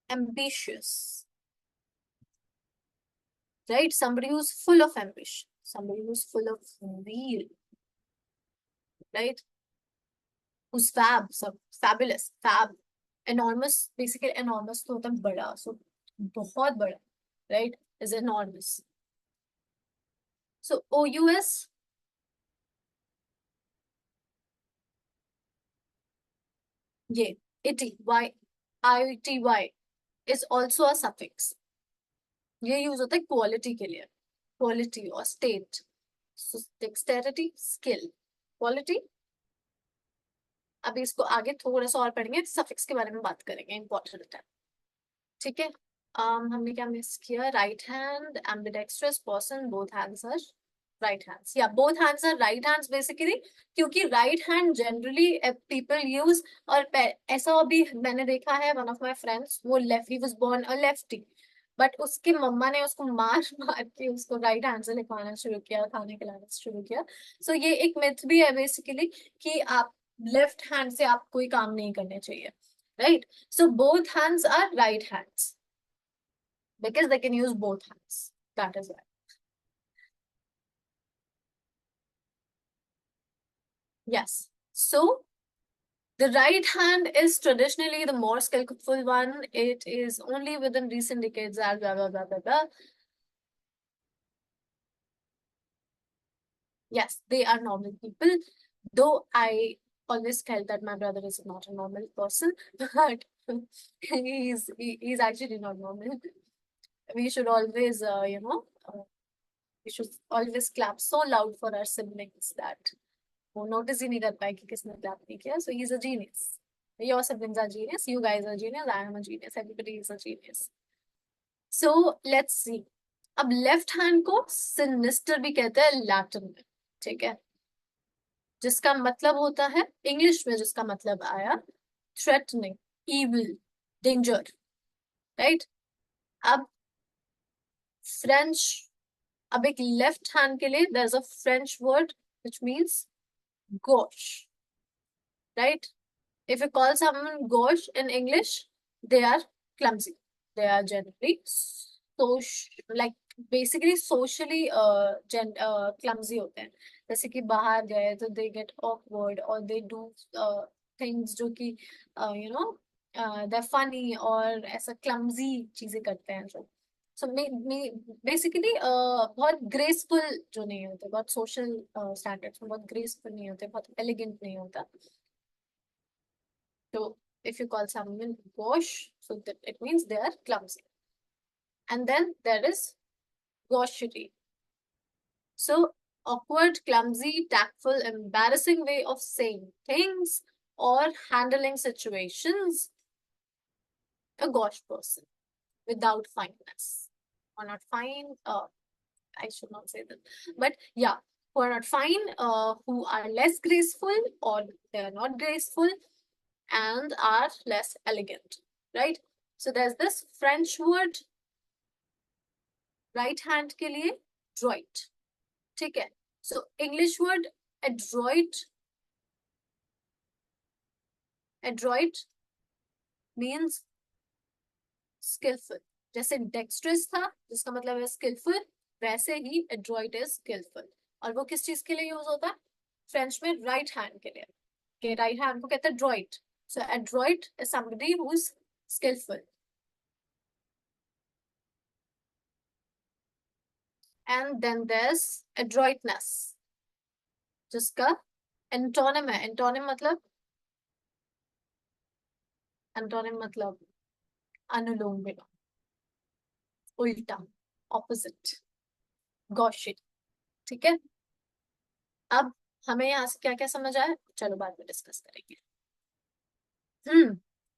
ambitious. Right? Somebody who's full of ambition. Somebody who's full of zeal. Right? Who's fabulous. Fab. Enormous. Basically, enormous तो होता है बड़ा. So, बहुत बड़ा. Right? Is enormous. So, OUS. ये ity, ity is also a suffix. ये use होता है क्वालिटी के लिए, क्वालिटी और स्टेट. Dexterity, skill, quality. अभी इसको आगे थोड़ा सा और पढ़ेंगे, सफिक्स के बारे में बात करेंगे, इंपॉर्टेंट है, ठीक है. हमने क्या मिस किया? Right hand, ambidextrous person, both hands are right hands, या both hands are right hands basically, क्योंकि right hand generally people use. और ऐसा अभी मैंने देखा है, वन ऑफ माय फ्रेंड्स, वो left, he was born a lefty, but उसकी मम्मा ने उसको मार मार के उसको राइट हैंड से लिखवाना शुरू किया, खाने खिलाना शुरू किया. सो ये एक मिथ भी है बेसिकली कि आप लेफ्ट हैंड से आप कोई काम नहीं करने चाहिए, right. So both hands are right hands because they can use both hands. That is why. Yes. So the right hand is traditionally the more skillful one. It is only within recent decades that blah blah blah blah blah. Yes, they are normal people. Though I always felt that my brother is not a normal person, but he's actually not normal. We should always, we should always clap so loud for our siblings that वो notice ही नहीं कर पाए कि किसने clap नहीं किया. So he's a genius. Your siblings are genius. You guys are genius. I am a genius. Everybody is a genius. So let's see. अब left hand को सिनिस्टर भी कहते हैं लैटिन में, ठीक है, जिसका मतलब होता है इंग्लिश में, जिसका मतलब आया थ्रेटनिंग, इविल, डेंजर, राइट. अब फ्रेंच, अब एक लेफ्ट हैंड के लिए there is a French word which means gauche, right. If you call someone gauche in English, they are clumsy. They are generally so like basically socially clumsy होते हैं। जैसे कि बाहर गए तो दे गेट ऑकवर्ड और दे डू थिंग्स जो कि यू नो दे फनी, और ऐसा क्लमजी चीजें करते हैं जो, सो बेसिकली बहुत ग्रेसफुल जो नहीं होते, बहुत सोशल स्टैंडर्ड्स में बहुत ग्रेसफुल नहीं होते, बहुत एलिगेंट नहीं होता। तो if you call someone gauche, so that it means they are clumsy. And then there is gaucherie. So awkward, clumsy, tactful, embarrassing way of saying things or handling situations. A gauche person without fineness, or not fine. I should not say that, but yeah, who are not fine, who are less graceful, or they are not graceful and are less elegant, right? So there's this French word right hand के लिए droit, ठीक है? So English word adroit, adroit means skillful. जैसे dexterous था जिसका मतलब है skillful, वैसे ही adroit is skillful। और वो किस चीज के लिए यूज होता है? फ्रेंच में राइट हैंड के लिए, कि राइट हैंड को कहते हैं droit. So adroit is somebody who is skilful. And then there's adroitness, जिसका एंटोनिम है। एंटोनिम मतलब अनुलोम विलोम, उल्टा, ऑपोजिट, गॉशिट, ठीक है? अब हमें यहाँ से क्या क्या समझ आया, चलो बाद में डिस्कस करेंगे।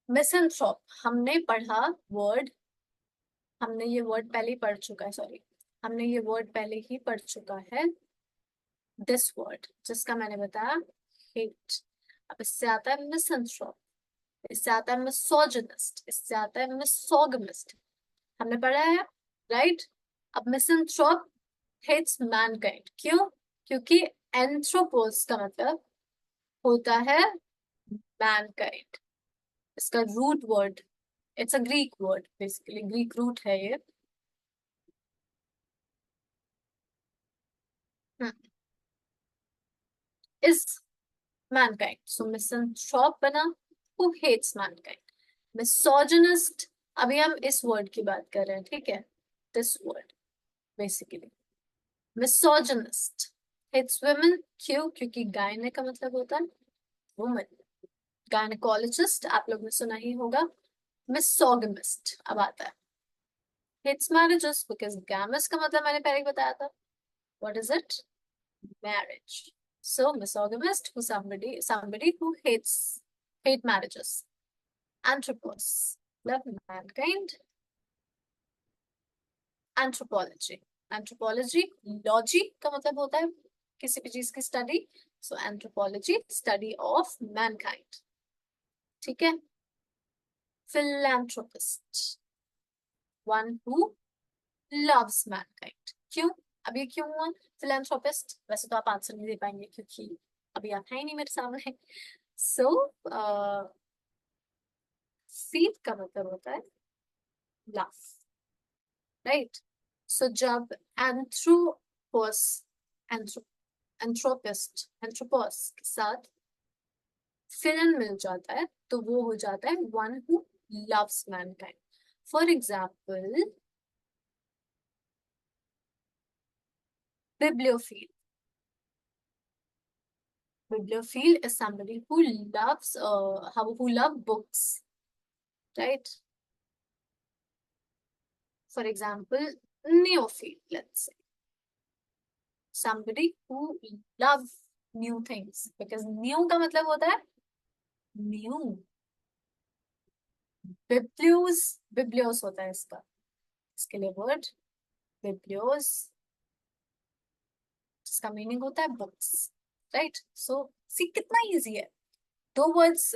मिसएंथ्रोप, हमने पढ़ा वर्ड, हमने ये वर्ड पहले ही पढ़ चुका है, सॉरी, हमने ये वर्ड पहले ही पढ़ चुका है, दिस वर्ड जिसका मैंने बताया हेट। अब इससे आता है मिसएंथ्रोप, इससे आता है मिसोजिनिस्ट, इससे आता है मिसोगमिस्ट, हमने पढ़ा है, राइट? अब मिसएंथ्रोप हेट्स मैनकाइंड, क्यों? क्योंकि एंथ्रोपोस का मतलब होता है मैनकाइंड। इसका root word, it's a Greek word, basically Greek root है ये। इज मैनकाइंड, सो मिसएंथ्रोप बना हु हेट्स मैनकाइंड। मिसोजिनिस्ट, अभी हम इस वर्ड की बात कर रहे हैं, ठीक है? This word basically misogynist hates women, क्यों? क्योंकि गायने का मतलब होता है वुमन, गायनेकोलॉजिस्ट आप लोग ने सुना ही होगा। मिसोगमिस्ट अब आता है हेट्स मैरिजेस, बिकॉज गैमस का मतलब मैंने पहले ही बताया था, what is it? Marriage. So misogynist who somebody who hate marriages. Anthropos, love mankind. Anthropology, anthropology logy का मतलब होता है किसी भी चीज की study, so anthropology study of Mankind, ठीक है? philanthropist, one who loves mankind, क्यों? अब ये क्यों हुआ philanthropist? वैसे तो आप आंसर नहीं दे पाएंगे क्योंकि अभी आप है ही नहीं मेरे सामने। सो फील का मतलब होता है लव, राइट? सो जब एंथ्रोपोस, एंथ्रोपिस्ट, एंथ्रोपोस के साथ फिलन मिल जाता है तो वो हो जाता है one who loves Mankind. For example bibliophile, bibliophile is somebody who loves who love books, right? For example, neophile, let's say somebody who love new things, because new का मतलब होता है new, biblios, biblios होता है इसका, इसके लिए word biblios, जिसका मीनिंग होता है बुक्स, राइट? सो सी कितना इजी है, दो वर्ड्स,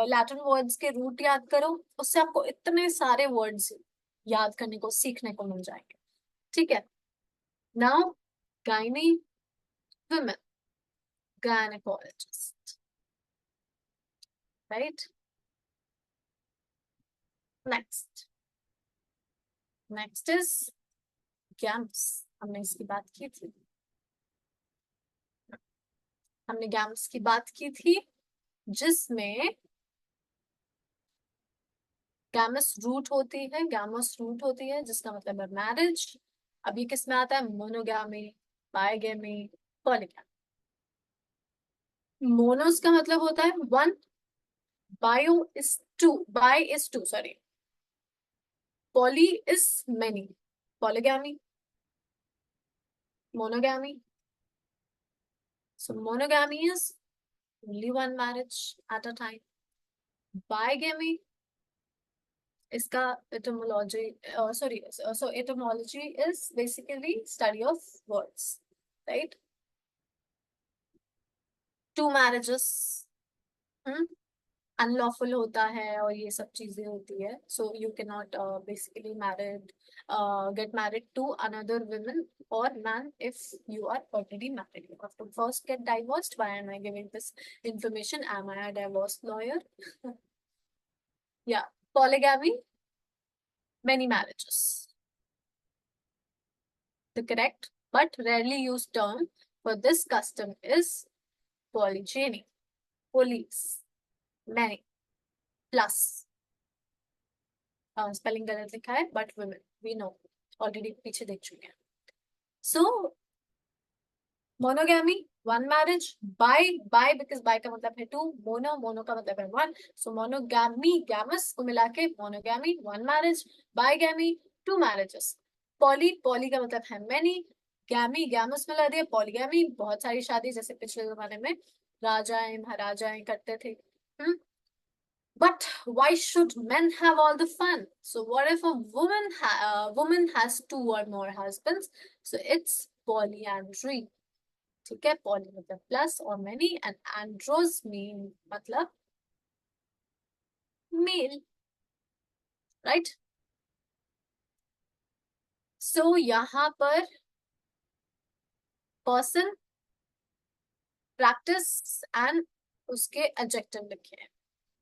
लैटिन वर्ड्स के रूट याद करो, उससे आपको इतने सारे वर्ड्स याद करने को, सीखने को मिल जाएंगे, ठीक है? Now gynae, women, gynecologist, right? Next is games, हमने इसकी बात की थी, हमने गैम्स की बात की थी, जिसमें गैमस रूट होती है, गैमस रूट होती है जिसका मतलब है मैरिज। अब ये किस में आता है? Monogamy, बायगैमी, polygamy. मोनोस का मतलब होता है one, bio is two, bi is two, sorry, poly is many, polygamy, monogamy. So monogamy is only one marriage at a time. Bigamy, इसका etymology, sorry, so etymology is basically study of words, right? Two marriages, unlawful होता है और ये सब चीजें होती है, so you can not basically married get married to another women or man if you are already married. You have to first get divorced. Why am I giving this information? Am I a divorce lawyer? Yeah, polygamy, many marriages. The correct but rarely used term for this custom is polygyny. Police, many, plus. Spelling गलत लिखा है, but women we know, already पीछे देख चुके हैं. So monogamy, one marriage. Bi, bi because bi का मतलब है टू, मोनो, मोनो का मतलब है वन. सो मोनोगैमी, गैमस को मिला के monogamy, one marriage. Bigamy, two marriages. Poly, poly का मतलब है मेनी. गैमी, गैमस मिला दिया, पॉलीगैमी, बहुत सारी शादी, जैसे पिछले जमाने में राजाएं महाराजाएं करते थे. But why should men have all the fun? So what if a woman has two or more husbands? So it's polyandry. ठीक है, poly मतलब plus or many, and andros mean मतलब male, right? So यहाँ पर person, practice and उसके adjective लिखे हैं.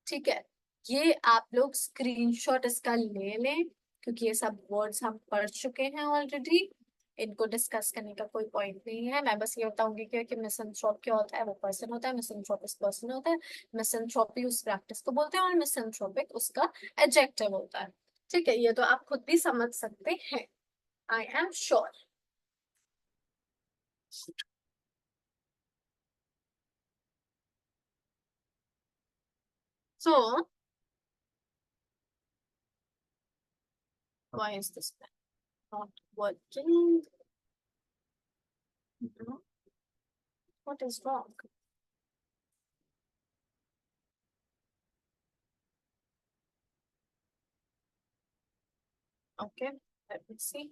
ठीक है, ये आप लोग स्क्रीनशॉट इसका ले लें, क्योंकि ये सब वर्ड्स हम पढ़ चुके हैं ऑलरेडी. इनको डिस्कस करने का कोई पॉइंट नहीं है. मैं बस ये बताऊंगी कि मिसएंथ्रोप क्या होता है. वो पर्सन होता है, मिसएंथ्रोपिस पर्सन होता है, मिसएंथ्रोपी उस प्रैक्टिस को बोलते हैं, और मिसएंथ्रोपिक उसका एडजेक्टिव होता है. ठीक है, ये तो आप खुद भी समझ सकते हैं, I am sure. So why is this not working? What is wrong? Okay, let me see.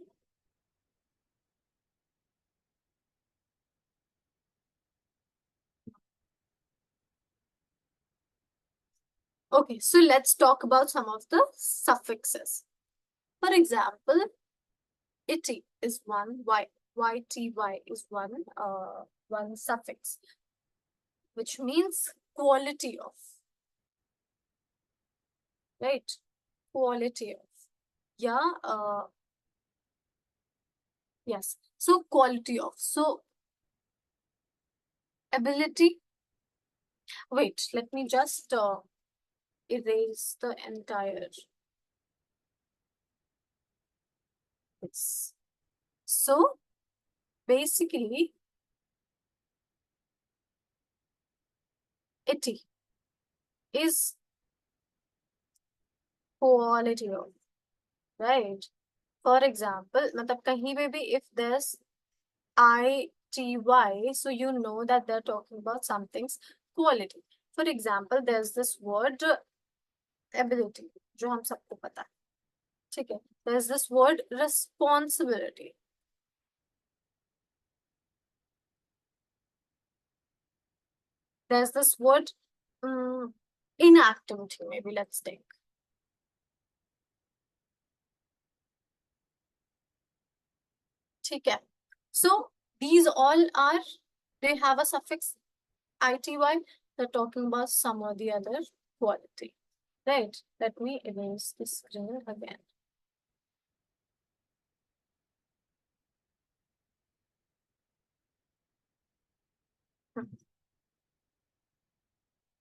Okay, so let's talk about some of the suffixes. For example, ity is one, yty is one suffix, which means quality of, right? Quality of. Yeah, yes. So quality of. So ability. Wait, let me just erase the entire. Yes. So basically, ity is quality of, right? For example, मतलब कहीं पे भी if there's ITY, so you know that they're talking about something's quality. For example, there's this word ability, जो हम सबको पता है. ठीक है, there's this word responsibility. There's this word inactivity, maybe let's take. ठीक है, so these all are, they have a suffix ITY. They're talking about some or the other quality. Right, let me erase the screen again.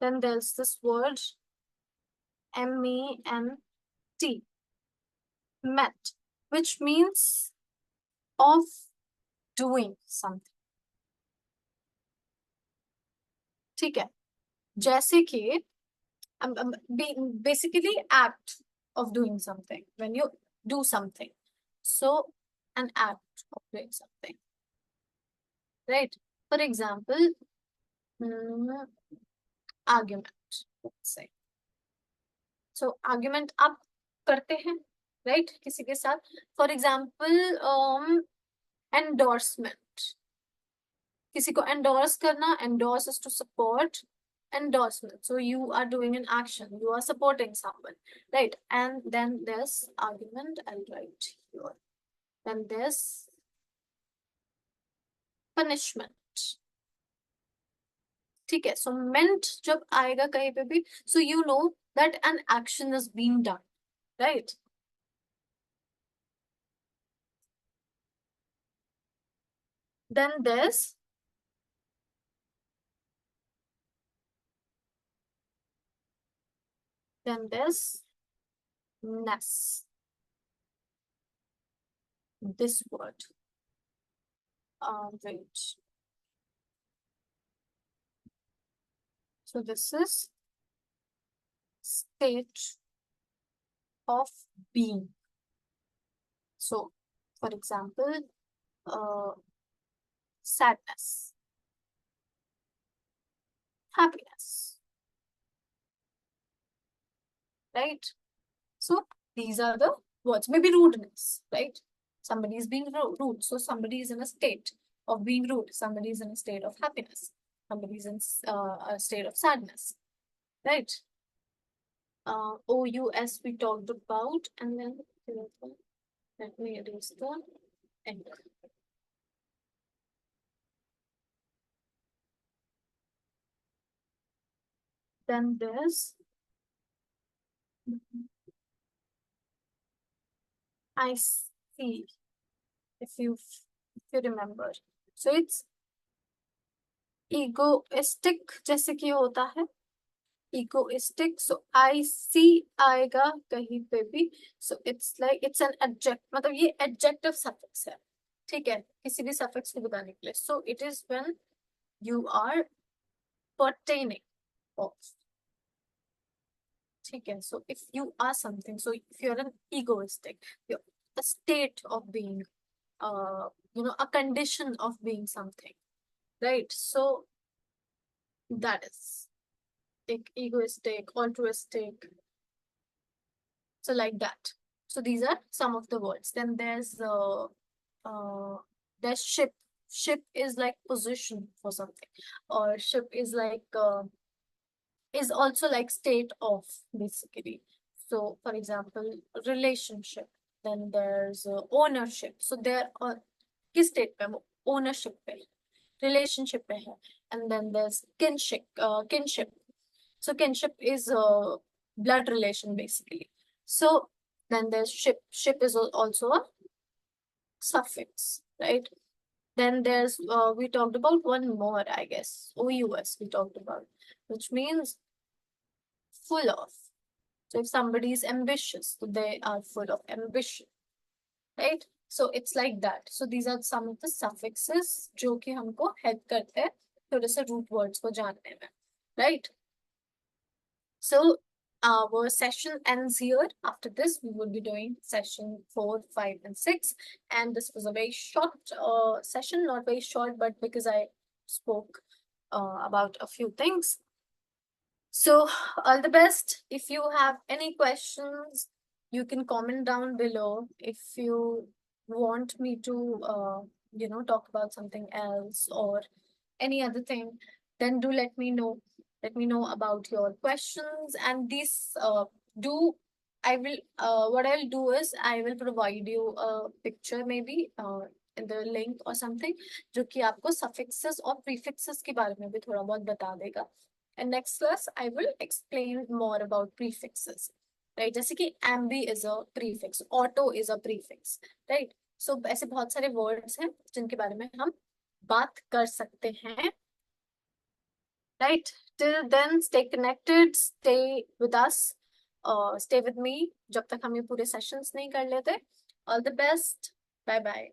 Then there's this word MENT, met, which means of doing something. ठीक है, जैसे कि basically act of doing something, when you do something, so an act of doing something, right? For example, hmm, argument, let's say. So argument आप करते हैं, right, किसी के साथ. For example, endorsement, किसी को endorse करना, endorse is to support, endorsement, so you are doing an action, you are supporting someone, right? And then there's argument, I'll write here. Then there's punishment. ठीक है, so meant जब आएगा कहीं पे भी, so you know that an action is being done, right? Then there's ness, this word. Wait. So this is state of being. So, for example, sadness, happiness, right? So these are the words. Maybe rudeness, right? Somebody is being rude. So somebody is in a state of being rude. Somebody is in a state of happiness. Somebody is in a state of sadness, right? OUS we talked about, and then let me erase the end. Then there's I see, if you remember. So it's egoistic जैसे कि होता है, egoistic. So I see आएगा कहीं पे भी. So it's like it's an adjective, मतलब ये adjective suffix है, ठीक है, किसी भी suffix को बताने के लिए. So it is when you are pertaining of, ठीक है. So if you are something, so if you're an egoistic, you're a state of being, a condition of being something, right? So that is like egoistic, altruistic, so like that. So these are some of the words. Then uh there's ship. Ship is like position for something, or ship is also like state of, basically. So for example, relationship. Then there's ownership. So there are किस state पे वो ownership पे, relationship पे है. And then there's kinship. So kinship is blood relation, basically. So then there's ship. Ship is also a suffix, right? Then there's we talked about one more, I guess. OUS we talked about, which means full of. So if somebody is ambitious, so they are full of ambition, right? So it's like that. So these are some of the suffixes जो कि हमको help करते हैं थोड़े से root words को जानने में, right? So our session ends here. After this, we will be doing session 4, 5, and 6. And this was a very short session, not very short, but because I spoke about a few things. So all the best. If you have any questions, you can comment down below. If you want me to, talk about something else or any other thing, then do let me know. Let me know about your questions. And these what I'll do is I will provide you a picture, maybe in the link or something, जो कि आपको suffixes और prefixes के बारे में भी थोड़ा बहुत बता देगा. And next class I will explain more about prefixes, right? जैसे कि ambi is a prefix, auto is a prefix, right? So ऐसे बहुत सारे words हैं जिनके बारे में हम बात कर सकते हैं right? Till then stay connected, stay with us, stay with me, जब तक हम ये पूरे सेशंस नहीं कर लेते. All the best. Bye bye.